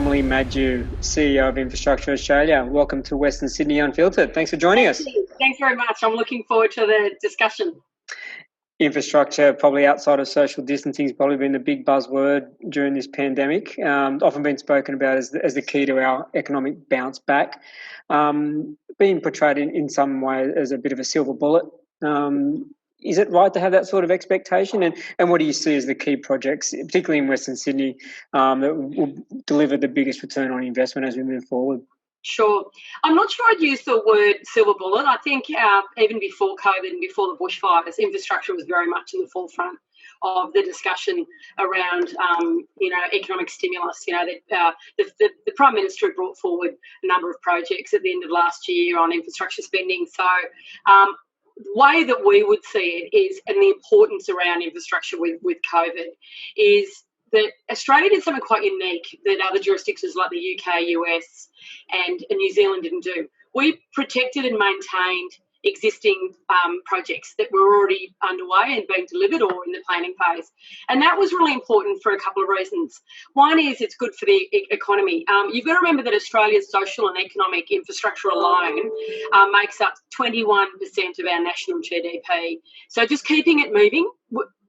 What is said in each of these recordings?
Romilly, Madew, CEO of Infrastructure Australia. Welcome to Western Sydney Unfiltered. Thanks for joining us. Thanks very much. I'm looking forward to the discussion. Infrastructure, probably outside of social distancing, has probably been the big buzzword during this pandemic. Often been spoken about as the key to our economic bounce back. Being portrayed in some way as a bit of a silver bullet. Is it right to have that sort of expectation? And what do you see as the key projects, particularly in Western Sydney, that will deliver the biggest return on investment as we move forward? Sure. I'm not sure I'd use the word silver bullet. I think even before COVID and before the bushfires, infrastructure was very much in the forefront of the discussion around, economic stimulus. The Prime Minister brought forward a number of projects at the end of last year on infrastructure spending. So the way that we would see it is, and the importance around infrastructure with COVID is that Australia did something quite unique that other jurisdictions like the UK, US and New Zealand didn't do. We protected and maintained existing projects that were already underway and being delivered or in the planning phase. And that was really important for a couple of reasons. One is it's good for the economy. You've got to remember that Australia's social and economic infrastructure alone makes up 21% of our national GDP. So just keeping it moving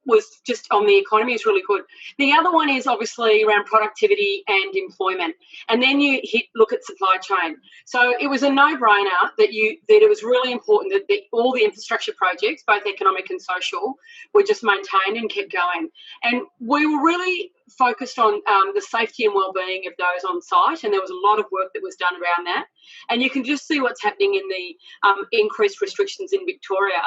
was just on the economy is really good. The other one is obviously around productivity and employment. And then you look at supply chain. So it was a no-brainer that it was really important that all the infrastructure projects, both economic and social, were just maintained and kept going. And we were really focused on the safety and well-being of those on site, and there was a lot of work that was done around that. And you can just see what's happening in the increased restrictions in Victoria.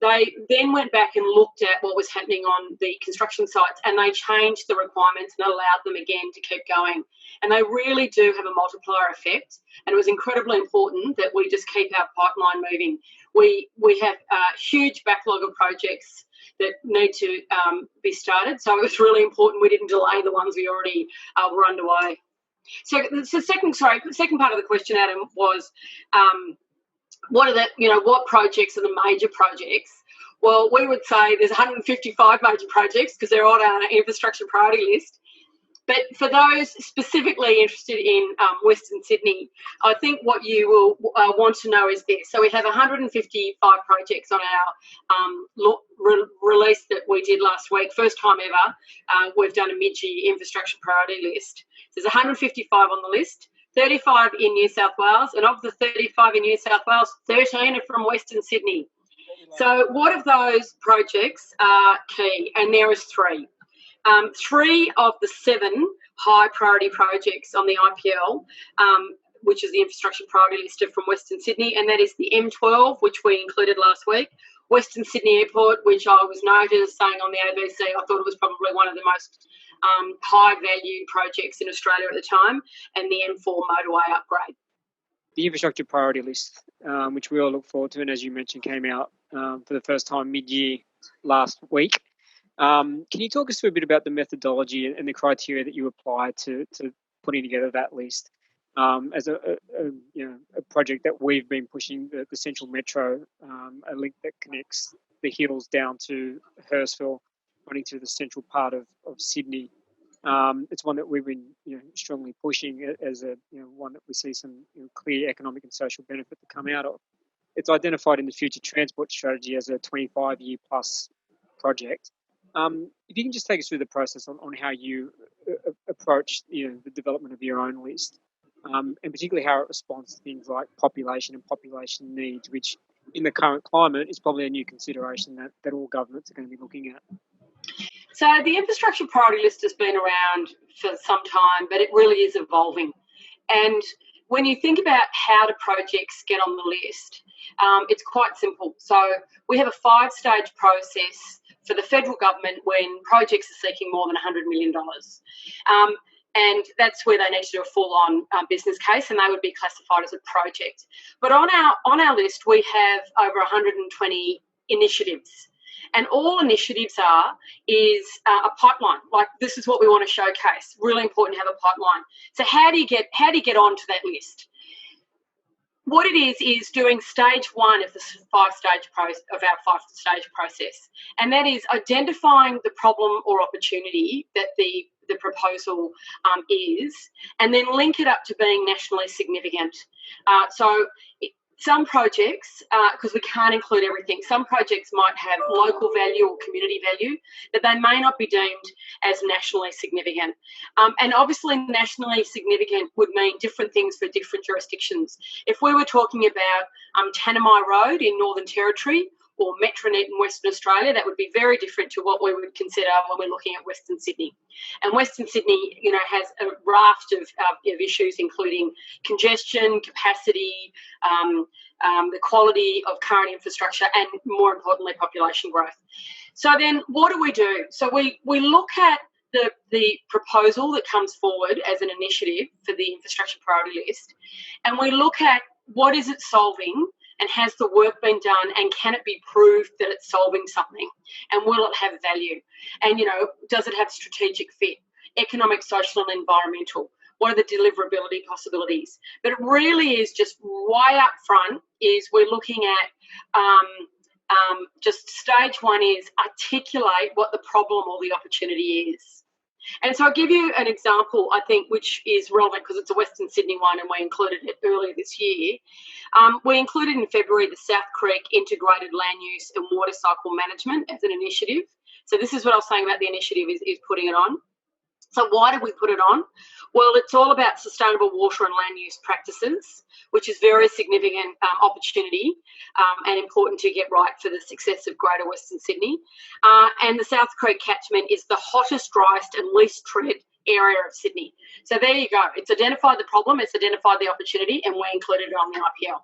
They then went back and looked at what was happening on the construction sites, and they changed the requirements and allowed them again to keep going. And they really do have a multiplier effect, and it was incredibly important that we just keep our pipeline moving. We have a huge backlog of projects that need to be started, so it was really important we didn't delay the ones we already were underway. So the second part of the question, Adam, was what projects are the major projects? Well, we would say there's 155 major projects because they're on our infrastructure priority list. But for those specifically interested in Western Sydney, I think what you will want to know is this. So we have 155 projects on our release that we did last week. First time ever, we've done a mid-year infrastructure priority list. There's 155 on the list, 35 in New South Wales, and of the 35 in New South Wales, 13 are from Western Sydney. So what of those projects are key? And there is three. 3 of the 7 high priority projects on the IPL, which is the infrastructure priority list, are from Western Sydney, and that is the M12, which we included last week, Western Sydney Airport, which I was noted as saying on the ABC, I thought it was probably one of the most high value projects in Australia at the time, and the M4 motorway upgrade. The infrastructure priority list, which we all look forward to, and as you mentioned, came out for the first time mid-year last week. Can you talk us through a bit about the methodology and the criteria that you apply to putting together that list? As a project that we've been pushing, the Central Metro, a link that connects the hills down to Hurstville, running through the central part of Sydney. It's one that we've been strongly pushing as one that we see some clear economic and social benefit to come out of. It's identified in the Future Transport Strategy as a 25-year plus project. If you can just take us through the process on how you approach the development of your own list, and particularly how it responds to things like population and population needs, which in the current climate is probably a new consideration that all governments are going to be looking at. So the infrastructure priority list has been around for some time, but it really is evolving. And when you think about how do projects get on the list, it's quite simple. So we have a 5-stage process for the federal government when projects are seeking more than $100 million. And that's where they need to do a full-on business case, and they would be classified as a project. But on our list, we have over 120 initiatives. And all initiatives is a pipeline. Like, this is what we want to showcase. Really important to have a pipeline. So how do you get onto that list? What it is doing stage 1 of the five-stage process, and that is identifying the problem or opportunity that the the proposal is, and then link it up to being nationally significant. Some projects, because we can't include everything, some projects might have local value or community value that they may not be deemed as nationally significant. And obviously nationally significant would mean different things for different jurisdictions. If we were talking about Tanami Road in Northern Territory or Metronet in Western Australia, that would be very different to what we would consider when we're looking at Western Sydney. And Western Sydney, has a raft of issues, including congestion, capacity, the quality of current infrastructure, and more importantly, population growth. So then what do? So we look at the proposal that comes forward as an initiative for the infrastructure priority list, and we look at what is it solving, and has the work been done, and can it be proved that it's solving something, and will it have value, and does it have strategic fit, economic, social and environmental? What are the deliverability possibilities? But it really is just way up front is we're looking at just stage one is articulate what the problem or the opportunity is. And so I'll give you an example, I think, which is relevant because it's a Western Sydney one and we included it earlier this year. We included in February the South Creek Integrated Land Use and Water Cycle Management as an initiative. So this is what I was saying about the initiative is putting it on. So why did we put it on? Well, it's all about sustainable water and land use practices, which is very significant opportunity and important to get right for the success of Greater Western Sydney. And the South Creek catchment is the hottest, driest and least treated area of Sydney. So there you go. It's identified the problem, it's identified the opportunity, and we included it on the IPL.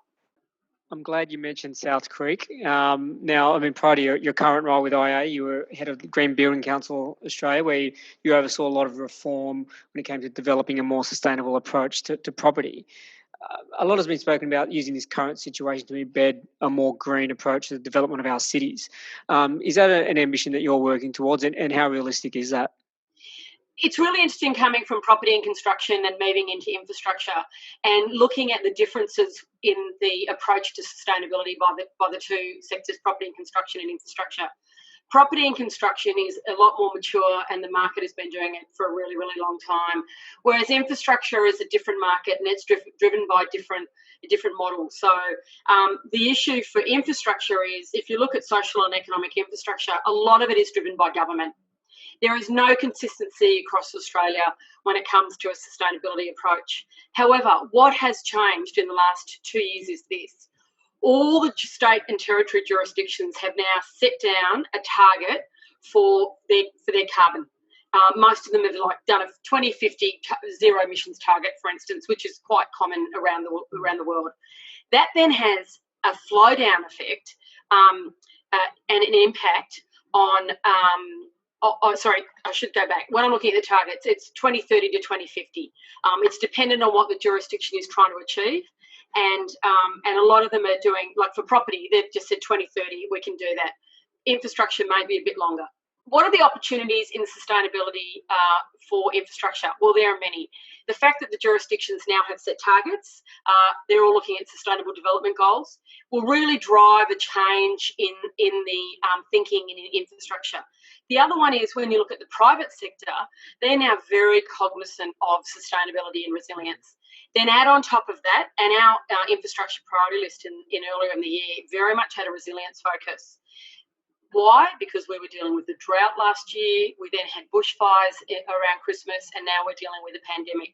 I'm glad you mentioned South Creek. Now, prior to your current role with IA, you were head of the Green Building Council Australia, where you oversaw a lot of reform when it came to developing a more sustainable approach to property. A lot has been spoken about using this current situation to embed a more green approach to the development of our cities. Is that an ambition that you're working towards, and how realistic is that? It's really interesting coming from property and construction and moving into infrastructure and looking at the differences in the approach to sustainability by the two sectors, property and construction and infrastructure. Property and construction is a lot more mature and the market has been doing it for a really, really long time, whereas infrastructure is a different market and it's driven by different models. So the issue for infrastructure is, if you look at social and economic infrastructure, a lot of it is driven by government. There is no consistency across Australia when it comes to a sustainability approach. However, what has changed in the last 2 years is this. All the state and territory jurisdictions have now set down a target for their carbon. Most of them have done a 2050 zero emissions target, for instance, which is quite common around the world. That then has a flow down effect and an impact on sorry, I should go back. When I'm looking at the targets, it's 2030 to 2050. It's dependent on what the jurisdiction is trying to achieve. And a lot of them are doing, like for property, they've just said 2030, we can do that. Infrastructure may be a bit longer. What are the opportunities in sustainability for infrastructure? Well, there are many. The fact that the jurisdictions now have set targets, they're all looking at sustainable development goals, will really drive a change in the thinking in infrastructure. The other one is when you look at the private sector, they're now very cognizant of sustainability and resilience. Then add on top of that, and our infrastructure priority list in earlier in the year very much had a resilience focus. Why? Because we were dealing with the drought last year, we then had bushfires around Christmas, and now we're dealing with a pandemic.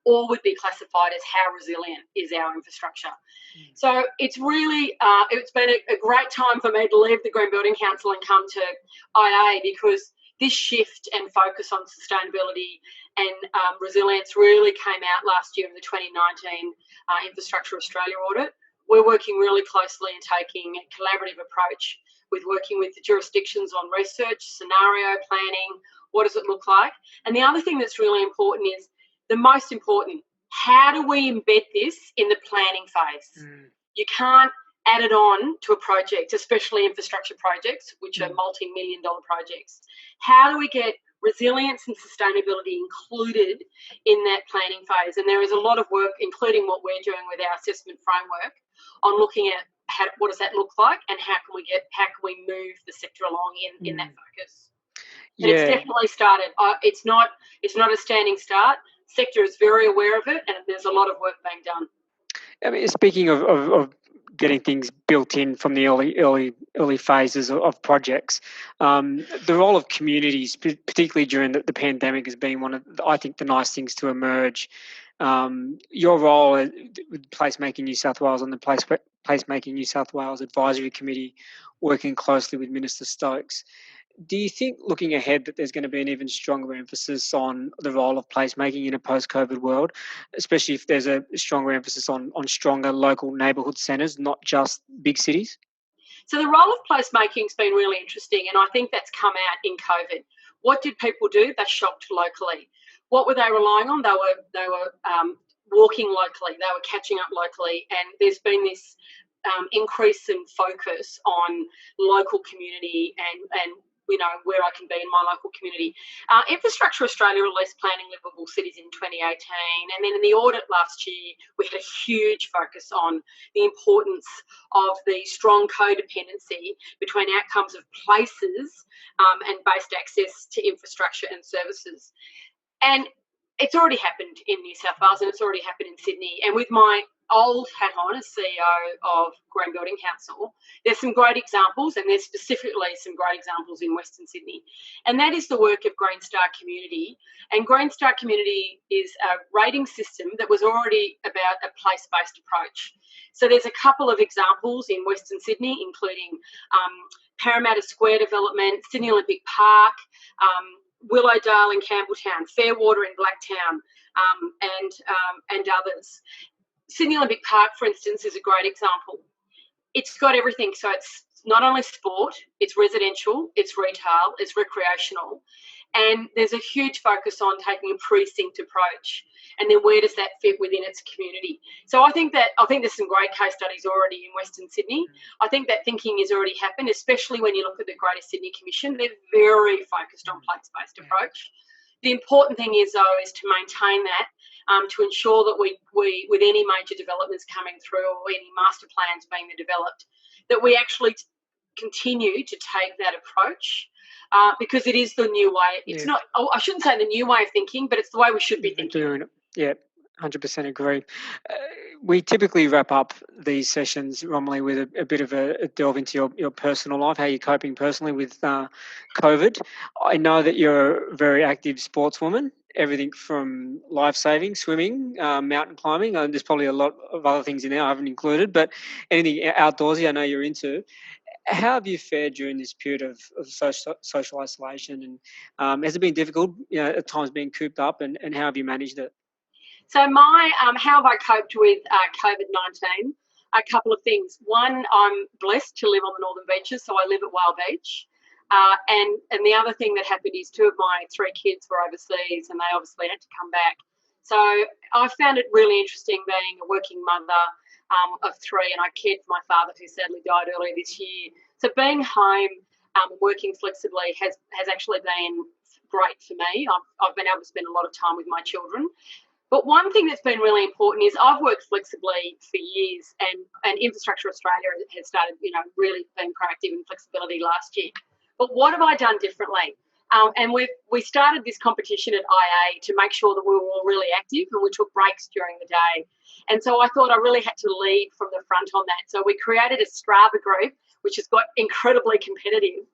All would be classified as how resilient is our infrastructure. So it's really, it's been a great time for me to leave the Green Building Council and come to IA, because this shift and focus on sustainability and resilience really came out last year in the 2019 Infrastructure Australia audit. We're working really closely and taking a collaborative approach with working with the jurisdictions on research, scenario planning, what does it look like? And the other thing that's really important is, the most important, how do we embed this in the planning phase? You can't add it on to a project, especially infrastructure projects, which are multi-million-dollar projects. How do we get resilience and sustainability included in that planning phase? And there is a lot of work, including what we're doing with our assessment framework, on looking at what does that look like, and how can we move the sector along in that focus. And it's Yeah. definitely started. It's not a standing start. Sector is very aware of it, and there's a lot of work being done. I mean, speaking of getting things built in from the early phases of projects, the role of communities, particularly during the pandemic, has been one of, I think, the nice things to emerge. Your role with Placemaking New South Wales on the Placemaking New South Wales Advisory Committee, working closely with Minister Stokes. Do you think, looking ahead, that there's going to be an even stronger emphasis on the role of placemaking in a post-COVID world, especially if there's a stronger emphasis on stronger local neighbourhood centres, not just big cities? So the role of placemaking's been really interesting, and I think that's come out in COVID. What did people do? They shopped locally. What were they relying on? They were walking locally. They were catching up locally, and there's been this increase in focus on local community and where I can be in my local community. Infrastructure Australia released Planning Livable Cities in 2018, and then in the audit last year we had a huge focus on the importance of the strong codependency between outcomes of places and based access to infrastructure and services. And it's already happened in New South Wales, and it's already happened in Sydney. And with my old hat on as CEO of Green Building Council, there's some great examples, and there's specifically some great examples in Western Sydney. And that is the work of Green Star Community. And Green Star Community is a rating system that was already about a place-based approach. So there's a couple of examples in Western Sydney, including Parramatta Square development, Sydney Olympic Park, Willowdale in Campbelltown, Fairwater in Blacktown, and others. Sydney Olympic Park, for instance, is a great example. It's got everything. So it's not only sport, it's residential, it's retail, it's recreational, and there's a huge focus on taking a precinct approach. And then where does that fit within its community? So I think there's some great case studies already in Western Sydney. I think that thinking has already happened, especially when you look at the Greater Sydney Commission. They're very focused on place-based approach. The important thing is, though, is to maintain that, to ensure that we, with any major developments coming through or any master plans being developed, that we actually continue to take that approach, because it is the new way. It's not, I shouldn't say the new way of thinking, but it's the way we should be thinking. Yeah, 100% agree. We typically wrap up these sessions, Romilly, with a bit of a delve into your personal life, how you're coping personally with COVID. I know that you're a very active sportswoman, everything from life-saving, swimming, mountain climbing. There's probably a lot of other things in there I haven't included, but anything outdoorsy I know you're into. How have you fared during this period of social isolation? And has it been difficult, at times being cooped up, and how have you managed it? So how have I coped with COVID-19? A couple of things. One, I'm blessed to live on the Northern Beaches, so I live at Whale Beach. And the other thing that happened is two of my three kids were overseas, and they obviously had to come back. So I found it really interesting being a working mother of three, and I cared for my father, who sadly died earlier this year. So being home, working flexibly has actually been great for me. I've been able to spend a lot of time with my children. But one thing that's been really important is I've worked flexibly for years, and Infrastructure Australia has started, really being proactive in flexibility last year. But what have I done differently? And we started this competition at IA to make sure that we were all really active, and we took breaks during the day. And so I thought I really had to lead from the front on that. So we created a Strava group, which has got incredibly competitive.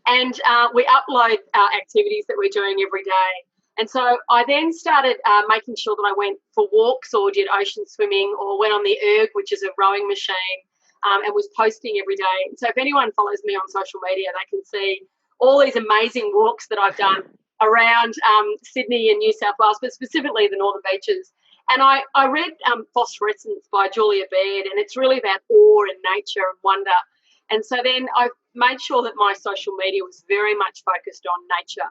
And we upload activities that we're doing every day. And so I then started making sure that I went for walks or did ocean swimming or went on the erg, which is a rowing machine, and was posting every day. And so if anyone follows me on social media, they can see all these amazing walks that I've done around Sydney and New South Wales, but specifically the Northern Beaches. And I read Phosphorescence by Julia Baird, and it's really about awe and nature and wonder. And so then I made sure that my social media was very much focused on nature.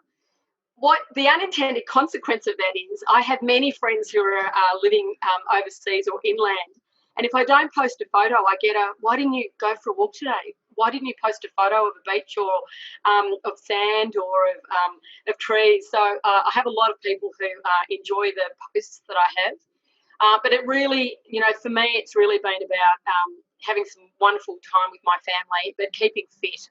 What the unintended consequence of that is, I have many friends who are living overseas or inland, and if I don't post a photo, I get why didn't you go for a walk today? Why didn't you post a photo of a beach or of sand or of trees? So I have a lot of people who enjoy the posts that I have. But it really, for me, it's really been about having some wonderful time with my family, but keeping fit.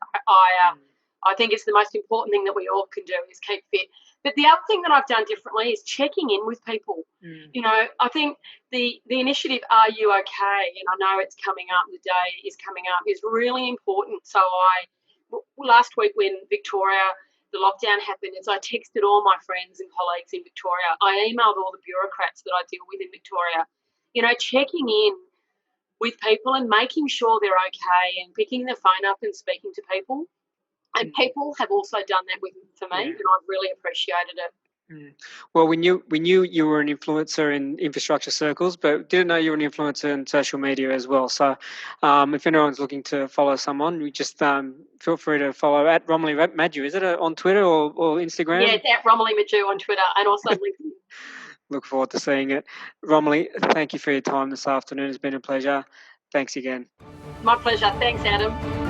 I think it's the most important thing that we all can do is keep fit. But the other thing that I've done differently is checking in with people. You know, I think the initiative "Are You Okay?" and I know it's coming up, the day is coming up, is really important. So last week when the lockdown happened, as I texted all my friends and colleagues in Victoria, I emailed all the bureaucrats that I deal with in Victoria, you know, checking in with people and making sure they're okay and picking the phone up and speaking to people. And people have also done that for me, and I've really appreciated it. Well, we knew you were an influencer in infrastructure circles, but didn't know you were an influencer in social media as well. So if anyone's looking to follow someone, you just feel free to follow at Romilly Madew. Is it on Twitter or Instagram? Yeah, it's at Romilly Madew on Twitter and also LinkedIn. Look forward to seeing it. Romilly, thank you for your time this afternoon. It's been a pleasure. Thanks again. My pleasure. Thanks, Adam.